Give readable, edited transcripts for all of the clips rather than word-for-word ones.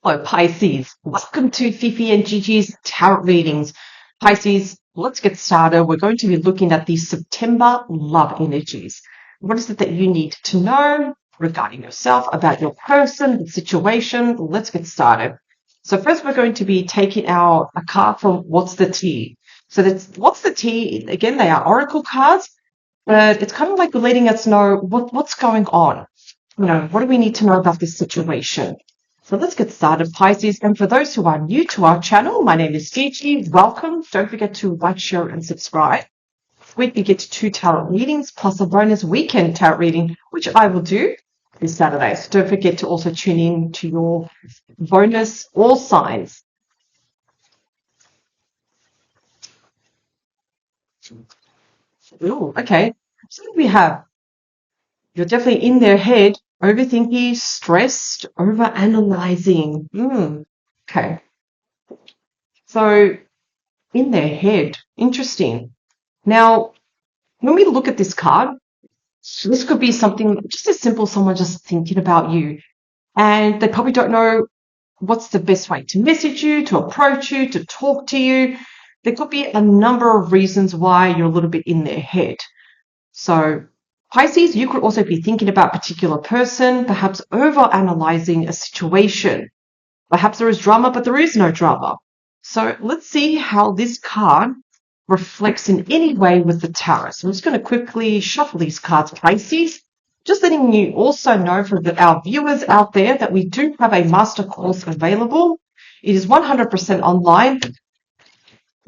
Hello, Pisces. Welcome to Fifi and Gigi's Tarot Readings. Pisces, let's get started. We're going to be looking at the September love energies. What is it that you need to know regarding yourself, about your person, the situation? Let's get started. So first we're going to be taking a card from What's the Tea. So that's What's the Tea? Again, they are oracle cards, but it's kind of like letting us know what's going on. What do we need to know about this situation? So let's get started, Pisces. And for those who are new to our channel, my name is Gigi. Welcome. Don't forget to like, share, and subscribe. This week you get 2 tarot readings plus a bonus weekend tarot reading, which I will do this Saturday. So don't forget to also tune in to your bonus all signs. Ooh, okay. So we have, you're definitely in their head, overthinking, stressed, overanalyzing. Okay. So in their head, interesting. Now, when we look at this card, this could be something just as simple as someone just thinking about you. And they probably don't know what's the best way to message you, to approach you, to talk to you. There could be a number of reasons why you're a little bit in their head. So Pisces, you could also be thinking about a particular person, perhaps over-analyzing a situation. Perhaps there is drama, but there is no drama. So let's see how this card reflects in any way with the tarot. So I'm just going to quickly shuffle these cards, Pisces. Just letting you also know for our viewers out there that we do have a master course available. It is 100% online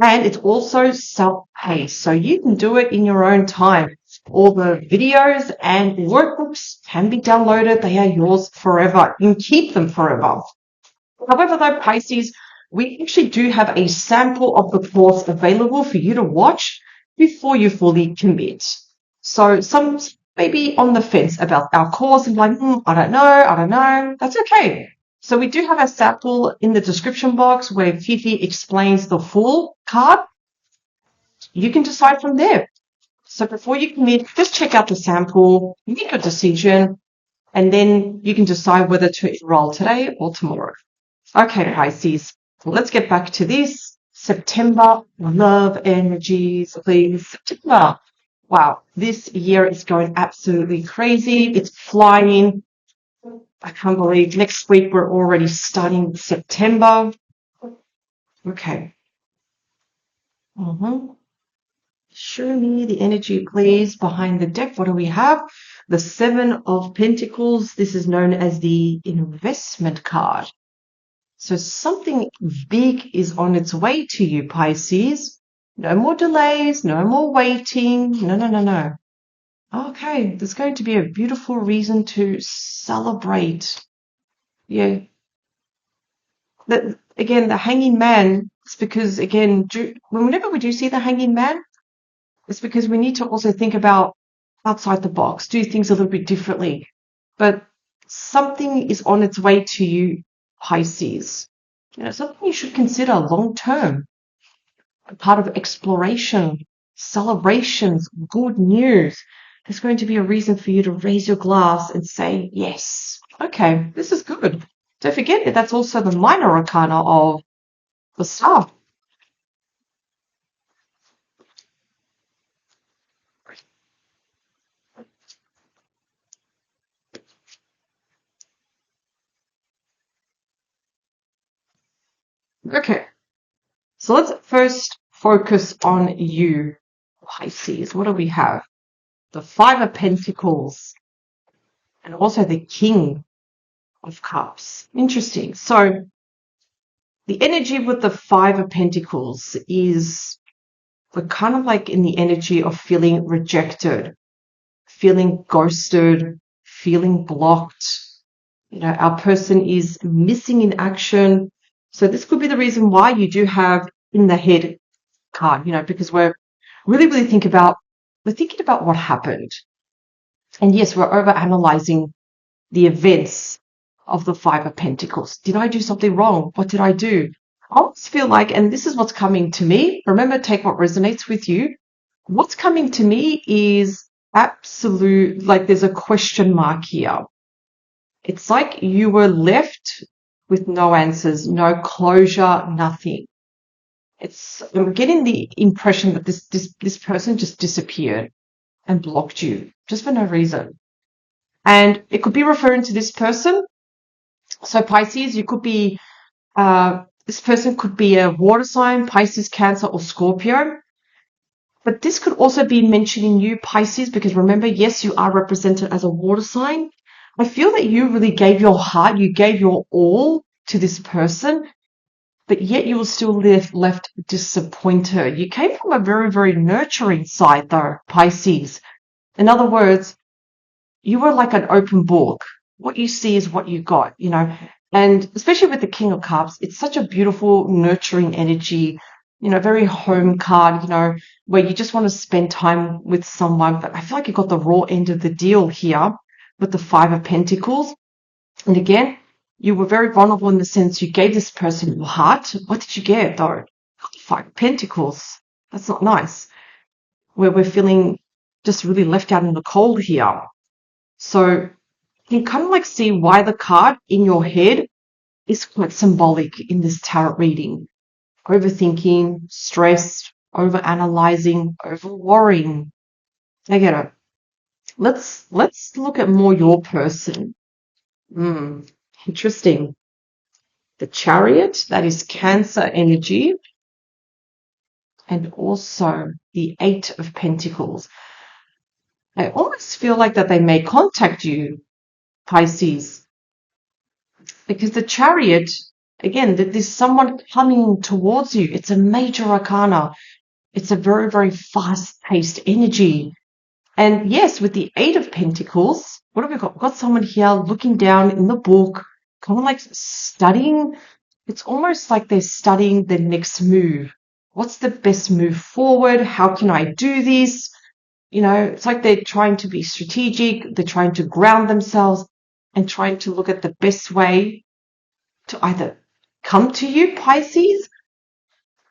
and it's also self-paced. So you can do it in your own time. All the videos and workbooks can be downloaded. They are yours forever. You can keep them forever. However, though, Pisces, we actually do have a sample of the course available for you to watch before you fully commit. So some may be on the fence about our course and like, I don't know. That's okay. So we do have a sample in the description box where Fifi explains the full card. You can decide from there. So before you commit, just check out the sample, make your decision, and then you can decide whether to enroll today or tomorrow. Okay, Pisces, let's get back to this. September love energies, please. September. Wow, this year is going absolutely crazy. It's flying. I can't believe next week we're already starting September. Okay. Show me the energy, please, behind the deck. What do we have? The 7 of Pentacles. This is known as the investment card. So something big is on its way to you, Pisces. No more delays, no more waiting. No. Okay, there's going to be a beautiful reason to celebrate. Yeah. Again, the hanging man, it's because, again, whenever we do see the hanging man, it's because we need to also think about outside the box, do things a little bit differently. But something is on its way to you, Pisces. Something you should consider long term, a part of exploration, celebrations, good news. There's going to be a reason for you to raise your glass and say, yes, okay, this is good. Don't forget that that's also the minor arcana of the Star. Okay, so let's first focus on you, Pisces. What do we have? The 5 of Pentacles and also the King of Cups. Interesting. So the energy with the 5 of Pentacles is we're kind of like in the energy of feeling rejected, feeling ghosted, feeling blocked. Our person is missing in action. So this could be the reason why you do have in the head card, because we're really thinking about what happened. And yes, we're overanalyzing the events of the 5 of Pentacles. Did I do something wrong? What did I do? I always feel like, and this is what's coming to me, remember, take what resonates with you. What's coming to me is absolute, like there's a question mark here. It's like you were left with no answers, no closure, nothing. I'm getting the impression that this person just disappeared and blocked you just for no reason. And it could be referring to this person. So Pisces, you could be, this person could be a water sign, Pisces, Cancer, or Scorpio. But this could also be mentioning you, Pisces, because remember, yes, you are represented as a water sign. I feel that you really gave your heart, you gave your all to this person, but yet you were still left disappointed. You came from a very, very nurturing side, though, Pisces. In other words, you were like an open book. What you see is what you got, and especially with the King of Cups, it's such a beautiful, nurturing energy, very home card, where you just want to spend time with someone. But I feel like you got the raw end of the deal here with the Five of Pentacles. And again, you were very vulnerable in the sense you gave this person your heart. What did you get, though? Five of Pentacles. That's not nice. Where we're feeling just really left out in the cold here. So you can kind of like see why the card in your head is quite symbolic in this tarot reading. Overthinking, stressed, overanalyzing, over-worrying. I get it. Let's look at more your person. Interesting. The Chariot, that is Cancer energy. And also the Eight of Pentacles. I almost feel like that they may contact you, Pisces. Because the Chariot, again, that there's someone coming towards you. It's a major arcana. It's a very, very fast-paced energy. And yes, with the Eight of Pentacles, what have we got? We've got someone here looking down in the book, kind of like studying. It's almost like they're studying the next move. What's the best move forward? How can I do this? It's like they're trying to be strategic. They're trying to ground themselves and trying to look at the best way to either come to you, Pisces,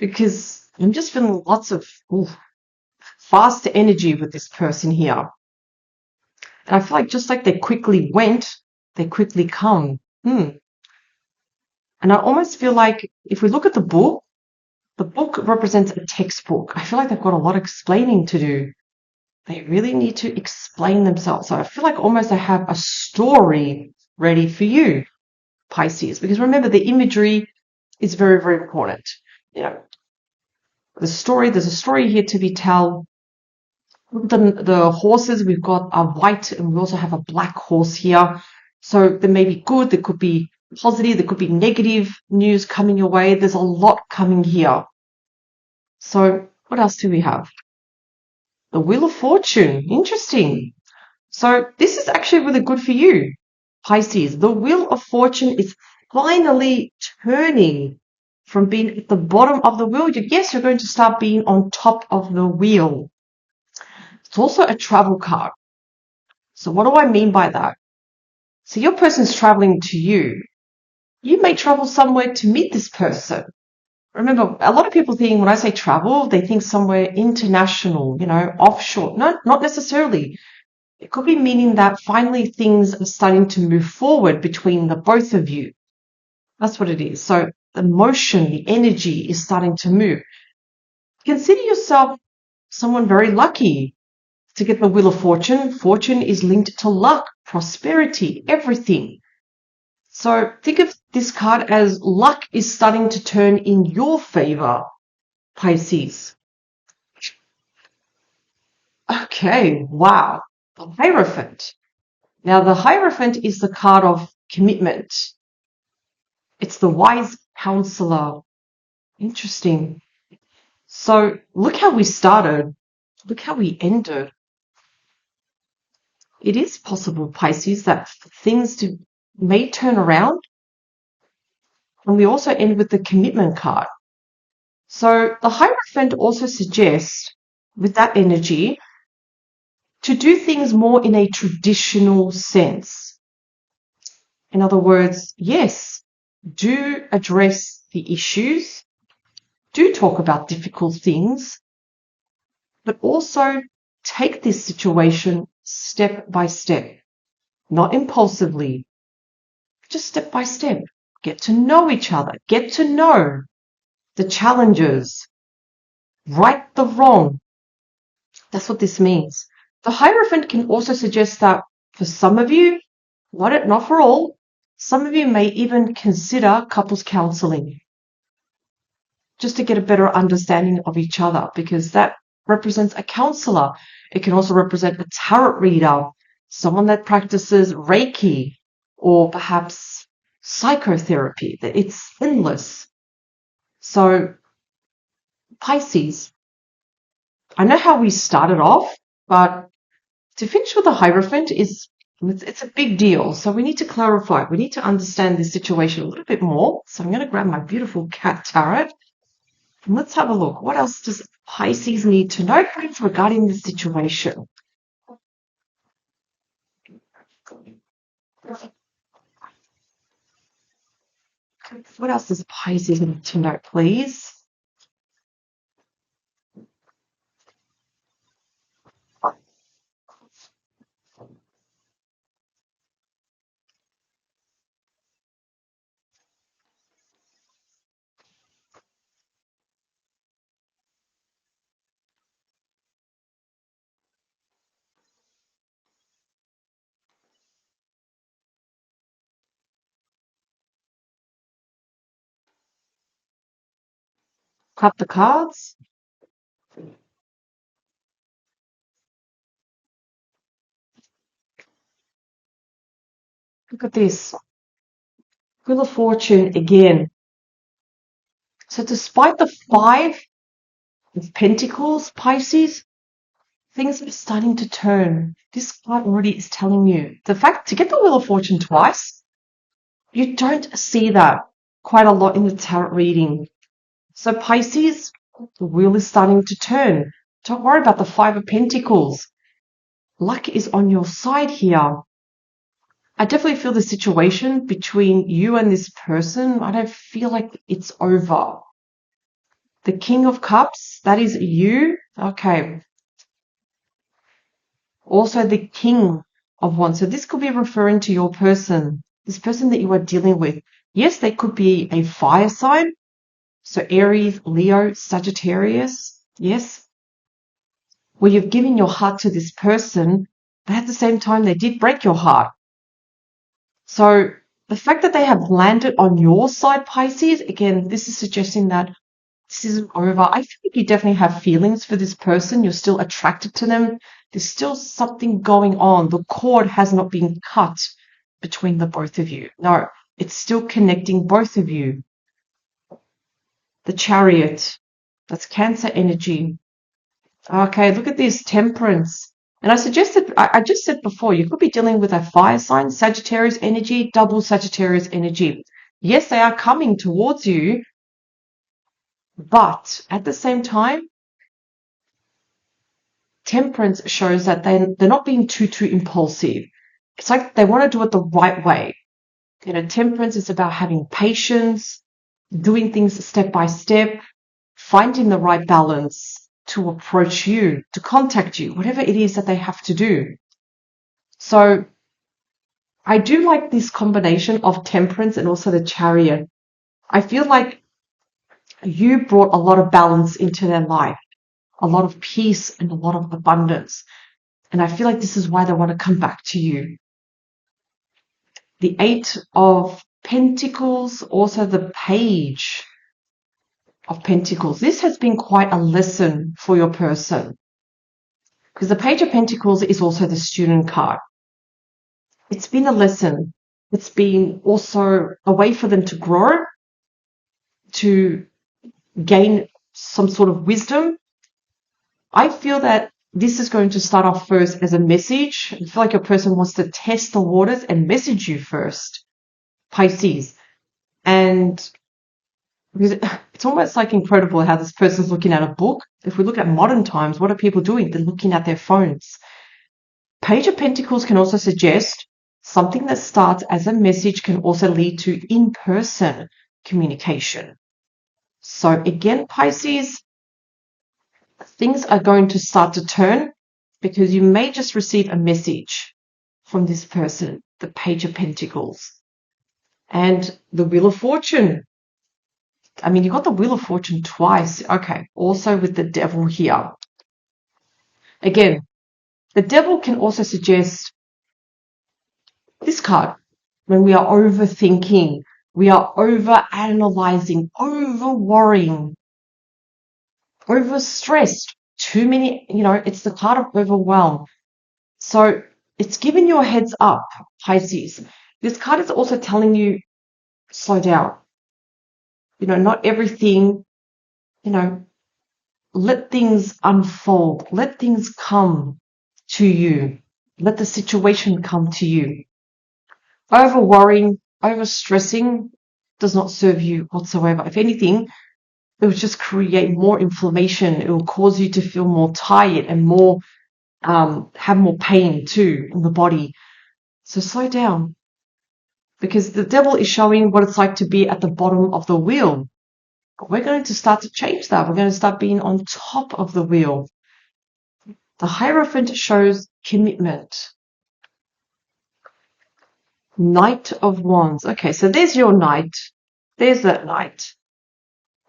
because I'm just feeling lots of fast energy with this person here. And I feel like just like they quickly went, they quickly come. And I almost feel like if we look at the book represents a textbook. I feel like they've got a lot of explaining to do. They really need to explain themselves. So I feel like almost they have a story ready for you, Pisces, because remember the imagery is very, very important. There's a story here to be told. The horses we've got are white and we also have a black horse here. So there may be good, there could be positive, there could be negative news coming your way. There's a lot coming here. So what else do we have? The Wheel of Fortune. Interesting. So this is actually really good for you, Pisces. The Wheel of Fortune is finally turning from being at the bottom of the wheel. Yes, you're going to start being on top of the wheel. It's also a travel card. So what do I mean by that? So your person's traveling to you. You may travel somewhere to meet this person. Remember, a lot of people think when I say travel, they think somewhere international, offshore. No, not necessarily. It could be meaning that finally things are starting to move forward between the both of you. That's what it is. So the motion, the energy is starting to move. Consider yourself someone very lucky to get the Wheel of Fortune. Fortune is linked to luck, prosperity, everything. So think of this card as luck is starting to turn in your favor, Pisces. Okay, wow. The Hierophant. Now, the Hierophant is the card of commitment. It's the wise counselor. Interesting. So look how we started. Look how we ended. It is possible, Pisces, that things may turn around. And we also end with the commitment card. So the Hierophant also suggests, with that energy, to do things more in a traditional sense. In other words, yes, do address the issues, do talk about difficult things, but also take this situation step by step, not impulsively, just step by step. get to know each other, get to know the challenges, right the wrong. That's what this means. The Hierophant can also suggest that for some of you, not for all, some of you may even consider couples counseling just to get a better understanding of each other, because that represents a counselor. It can also represent a tarot reader, someone that practices Reiki, or perhaps psychotherapy. It's endless. So, Pisces, I know how we started off, but to finish with the Hierophant it's a big deal. So we need to clarify. We need to understand this situation a little bit more. So I'm going to grab my beautiful cat tarot. And let's have a look. What else does Pisces need to know regarding this situation? What else does Pisces need to know, please? Cut the cards. Look at this. Wheel of Fortune again. So despite the 5 of Pentacles, Pisces, things are starting to turn. This card already is telling you. The fact to get the Wheel of Fortune twice, you don't see that quite a lot in the tarot reading. So Pisces, the wheel is starting to turn. Don't worry about the 5 of Pentacles. Luck is on your side here. I definitely feel the situation between you and this person, I don't feel like it's over. The King of Cups, that is you. Okay. Also the King of Wands. So this could be referring to your person, this person that you are dealing with. Yes, they could be a fire sign. So Aries, Leo, Sagittarius. Yes. Where you've given your heart to this person, but at the same time, they did break your heart. So the fact that they have landed on your side, Pisces, again, this is suggesting that this isn't over. I feel like you definitely have feelings for this person. You're still attracted to them. There's still something going on. The cord has not been cut between the both of you. No, it's still connecting both of you. The Chariot, that's Cancer energy. Okay, look at this, Temperance. And I just said before, you could be dealing with a fire sign, Sagittarius energy, double Sagittarius energy. Yes, they are coming towards you, but at the same time, Temperance shows that they're not being too impulsive. It's like they want to do it the right way. You know, Temperance is about having patience, doing things step by step, finding the right balance to approach you, to contact you, whatever it is that they have to do. So I do like this combination of Temperance and also the Chariot. I feel like you brought a lot of balance into their life, a lot of peace and a lot of abundance. And I feel like this is why they want to come back to you. The 8 of Pentacles, also the Page of Pentacles. This has been quite a lesson for your person, because the Page of Pentacles is also the student card. It's been a lesson. It's been also a way for them to grow, to gain some sort of wisdom. I feel that this is going to start off first as a message. I feel like your person wants to test the waters and message you first, Pisces. And it's almost like incredible how this person's looking at a book. If we look at modern times, what are people doing? They're looking at their phones. Page of Pentacles can also suggest something that starts as a message can also lead to in-person communication. So again, Pisces, things are going to start to turn because you may just receive a message from this person, the Page of Pentacles. And the Wheel of Fortune. I mean, you got the Wheel of Fortune twice. Okay, also with the Devil here. Again, the Devil can also suggest this card. When we are overthinking, we are over-analyzing, over-worrying, over-stressed. Too many, it's the card of overwhelm. So it's giving you a heads up, Pisces. This card is also telling you, slow down. Not everything, let things unfold. Let things come to you. Let the situation come to you. Over worrying, over stressing does not serve you whatsoever. If anything, it will just create more inflammation. It will cause you to feel more tired and more, have more pain too in the body. So slow down, because the Devil is showing what it's like to be at the bottom of the wheel. But we're going to start to change that. We're going to start being on top of the wheel. The Hierophant shows commitment. Knight of Wands. Okay, so there's your knight. There's that knight.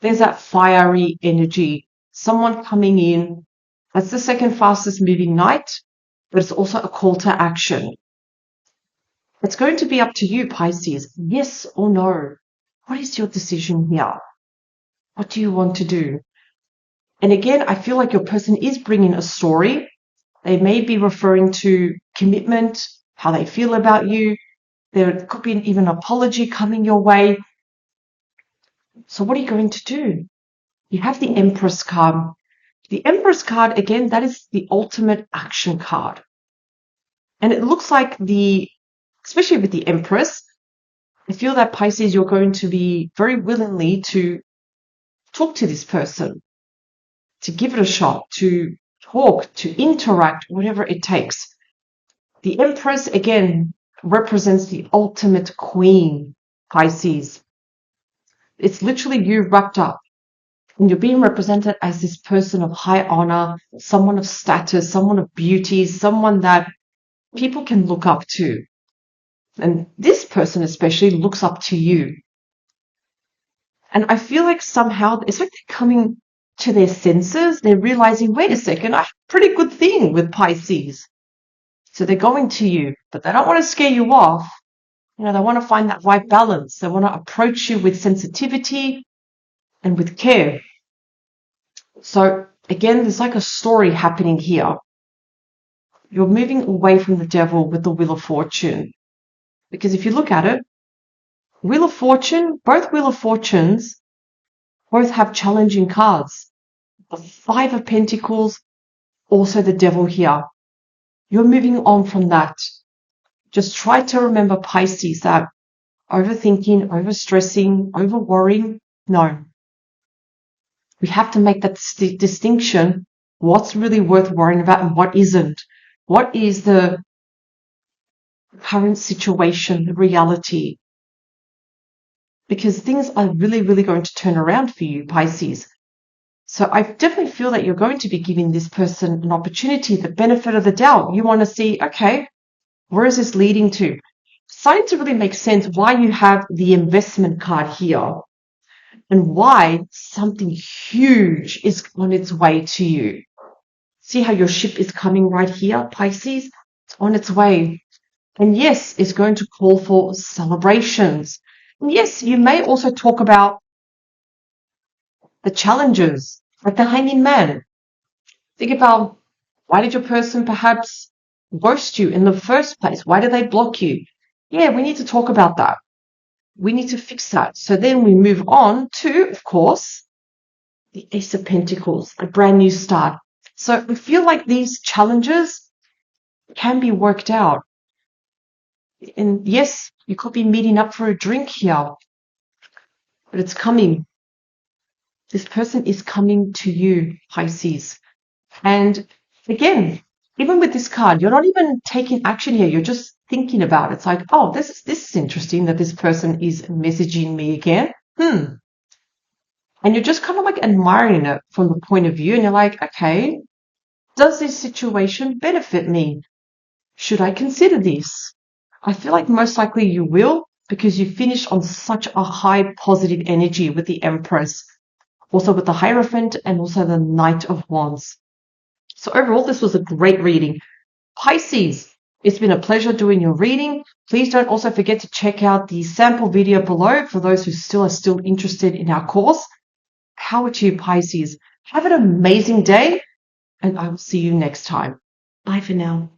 There's that fiery energy. Someone coming in. That's the second fastest moving knight, but it's also a call to action. It's going to be up to you, Pisces. Yes or no? What is your decision here? What do you want to do? And again, I feel like your person is bringing a story. They may be referring to commitment, how they feel about you. There could be even an apology coming your way. So what are you going to do? You have the Empress card. The Empress card, again, that is the ultimate action card. And it looks like especially with the Empress, I feel that Pisces, you're going to be very willingly to talk to this person, to give it a shot, to talk, to interact, whatever it takes. The Empress, again, represents the ultimate queen, Pisces. It's literally you wrapped up. And you're being represented as this person of high honor, someone of status, someone of beauty, someone that people can look up to. And this person especially looks up to you. And I feel like somehow it's like they're coming to their senses. They're realizing, wait a second, I have a pretty good thing with Pisces. So they're going to you, but they don't want to scare you off. They want to find that right balance. They want to approach you with sensitivity and with care. So again, there's like a story happening here. You're moving away from the Devil with the Wheel of Fortune. Because if you look at it, Wheel of Fortune, both Wheel of Fortunes, both have challenging cards. The Five of Pentacles, also the Devil here. You're moving on from that. Just try to remember, Pisces, that overthinking, overstressing, overworrying, no. We have to make that distinction. What's really worth worrying about and what isn't? What is the current situation, the reality? Because things are really, really going to turn around for you, Pisces. So I definitely feel that you're going to be giving this person an opportunity, the benefit of the doubt. You want to see, okay, where is this leading to? Starting to really make sense why you have the investment card here and why something huge is on its way to you. See how your ship is coming right here, Pisces? It's on its way. And yes, it's going to call for celebrations. And yes, you may also talk about the challenges, like the Hanging Man. Think about, why did your person perhaps ghost you in the first place? Why did they block you? Yeah, we need to talk about that. We need to fix that. So then we move on to, of course, the Ace of Pentacles, a brand new start. So we feel like these challenges can be worked out. And yes, you could be meeting up for a drink here, but it's coming. This person is coming to you, Pisces. And again, even with this card, you're not even taking action here. You're just thinking about it. It's like, oh, this is interesting that this person is messaging me again. And you're just kind of like admiring it from the point of view. And you're like, okay, does this situation benefit me? Should I consider this? I feel like most likely you will. because you finished on such a high positive energy with the Empress, also with the Hierophant and also the Knight of Wands. So overall, this was a great reading. Pisces, it's been a pleasure doing your reading. Please don't also forget to check out the sample video below for those who are still interested in our course. Power to you, Pisces. Have an amazing day, and I will see you next time. Bye for now.